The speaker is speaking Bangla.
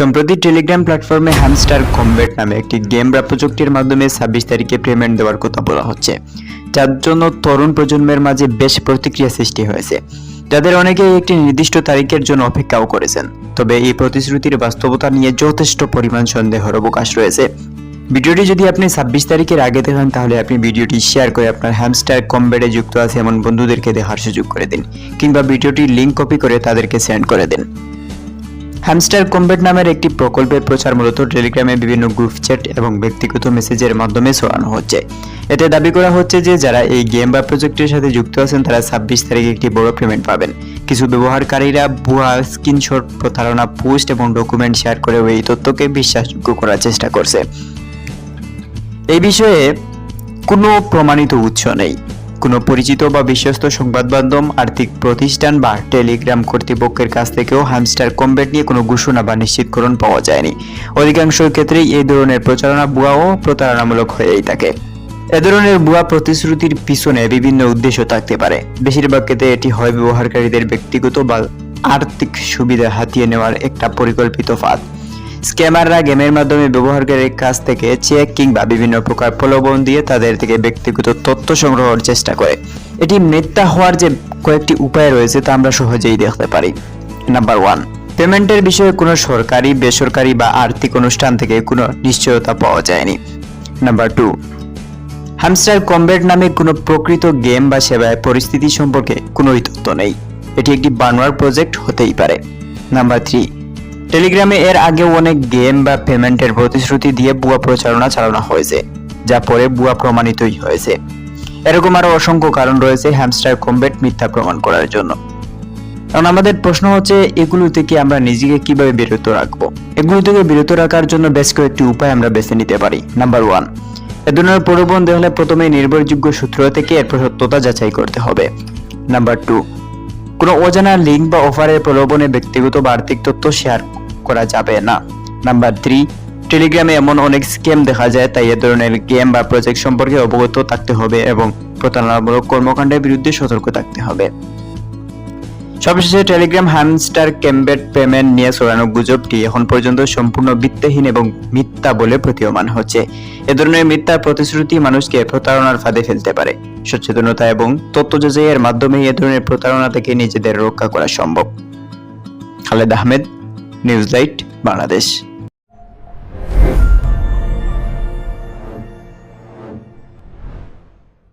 সম্প্রতি টেলিগ্রাম প্ল্যাটফর্মে হ্যামস্টার কমব্যাট নামে একটি গেম বা প্রযুক্তির মাধ্যমে 26 তারিখে পেমেন্ট দেওয়ার কথা বলা হচ্ছে, যার জন্য তরুণ প্রজন্মের মাঝে বেশ প্রতিক্রিয়া সৃষ্টি হয়েছে। যাদের অনেকেই একটি নির্দিষ্ট তারিখের জন্য অপেক্ষাও করেছেন। তবে এই প্রতিশ্রুতির বাস্তবতা নিয়ে যথেষ্ট পরিমাণ সন্দেহের অবকাশ রয়েছে। ভিডিওটি যদি আপনি 26 তারিখের আগে দেখেন, তাহলে আপনি ভিডিওটি শেয়ার করে আপনার হ্যামস্টার কমব্যাটে যুক্ত আছে এমন বন্ধুদেরকে দেখার সুযোগ করে দিন, কিংবা ভিডিওটির লিঙ্ক কপি করে তাদেরকে সেন্ড করে দিন। হ্যামস্টার কমব্যাট নামের একটি প্রকল্পের প্রচার মূলত টেলিগ্রামে বিভিন্ন গ্রুপ চ্যাট এবং ব্যক্তিগত মেসেজের মাধ্যমে ছড়ানো হচ্ছে। এতে দাবি করা হচ্ছে যে যারা এই গেম বা প্রজেক্টের সাথে যুক্ত আছেন তারা 26 তারিখে একটি বড় পেমেন্ট পাবেন। কিছু ব্যবহারকারীরা ভুয়া স্ক্রিনশট, প্রতারণা পোস্ট এবং ডকুমেন্ট শেয়ার করে এই তথ্যকে বিশ্বাসযোগ্য করার চেষ্টা করছে। এই বিষয়ে কোনো প্রমাণিত উৎস নেই। কোনো পরিচিত বা বিশ্বস্ত সংবাদ মাধ্যম, আর্থিক প্রতিষ্ঠান বা টেলিগ্রাম কর্তৃপক্ষের কাছ থেকেও হ্যামস্টার কমব্যাট নিয়ে কোনো ঘোষণা বা নিশ্চিতকরণ পাওয়া যায়নি। অধিকাংশ ক্ষেত্রেই এই ধরনের প্রচারণা ভুয়া ও প্রতারণামূলক হয়েই থাকে। এ ধরনের ভুয়া প্রতিশ্রুতির পিছনে বিভিন্ন উদ্দেশ্য থাকতে পারে। বেশিরভাগ ক্ষেত্রে এটি হয় ব্যবহারকারীদের ব্যক্তিগত বা আর্থিক সুবিধা হাতিয়ে নেওয়ার একটা পরিকল্পিত ফাঁদ। স্ক্যামাররা গেমের মাধ্যমে ব্যবহারকারীর কাছ থেকে চেক কিংবা বিভিন্ন প্রকার প্রলোভন দিয়ে তাদের থেকে ব্যক্তিগত তথ্য সংগ্রহের চেষ্টা করে। এটি মিথ্যা হওয়ার যে কয়েকটি উপায় রয়েছে তা আমরা সহজেই দেখতে পারি। নাম্বার 1, পেমেন্টের বিষয়ে কোনো সরকারি, বেসরকারি বা আর্থিক অনুষ্ঠান থেকে কোনো নিশ্চয়তা পাওয়া যায়নি। নাম্বার 2, হ্যামস্টার কমব্যাট নামে কোনো প্রকৃত গেম বা সেবায় পরিস্থিতি সম্পর্কে কোনো তথ্য নেই। এটি একটি বানোয়ার প্রজেক্ট হতেই পারে। নাম্বার 3, টেলিগ্রামে এর আগেও অনেক গেম বা পেমেন্টের প্রতিশ্রুতি দিয়ে ভুয়া প্রচারণা চালানো হয়েছে, যা পরে ভুয়া প্রমাণিতই হয়েছে। এরকম আরো অসংখ্য কারণ রয়েছে হ্যামস্টার কমব্যাট মিথ্যা প্রমাণ করার জন্য। কারণ আমাদের প্রশ্ন হচ্ছে, এগুলো থেকে আমরা নিজেকে কিভাবে বিরত রাখবো? এগুলো থেকে বিরত রাখার জন্য বেশ কয়েকটি উপায় আমরা বেছে নিতে পারি। নাম্বার 1, এ ধরনের প্রলোভন দেখলে প্রথমে নির্ভরযোগ্য সূত্র থেকে এর সত্যতা যাচাই করতে হবে। নাম্বার 2, কোনো অজানা লিঙ্ক বা অফারের প্রলোভনে ব্যক্তিগত বা আর্থিক তথ্য শেয়ার করা যাবে না। নাম্বার 3, টেলিগ্রামে এমন অনেক স্ক্যাম দেখা যায়, তাই এ ধরনের গেম বা প্রজেক্ট সম্পর্কে অবগত থাকতে হবে এবং প্রতারণামূলক কর্মকাণ্ডের বিরুদ্ধে সতর্ক থাকতে হবে। সবশেষে, টেলিগ্রাম হ্যামস্টার কমব্যাট পেমেন্ট নিয়ে ছড়ানো গুজবটি এখন পর্যন্ত সম্পূর্ণ ভিত্তিহীন এবং মিথ্যা বলে প্রতীয়মান হচ্ছে। এ ধরনের মিথ্যা প্রতিশ্রুতি মানুষকে প্রতারণার ফাঁদে ফেলতে পারে। সচেতনতা এবং তথ্য যাচাইয়ের মাধ্যমে এ ধরনের প্রতারণা থেকে নিজেদের রক্ষা করা সম্ভব। Khaled Ahmed, news light, Bangladesh.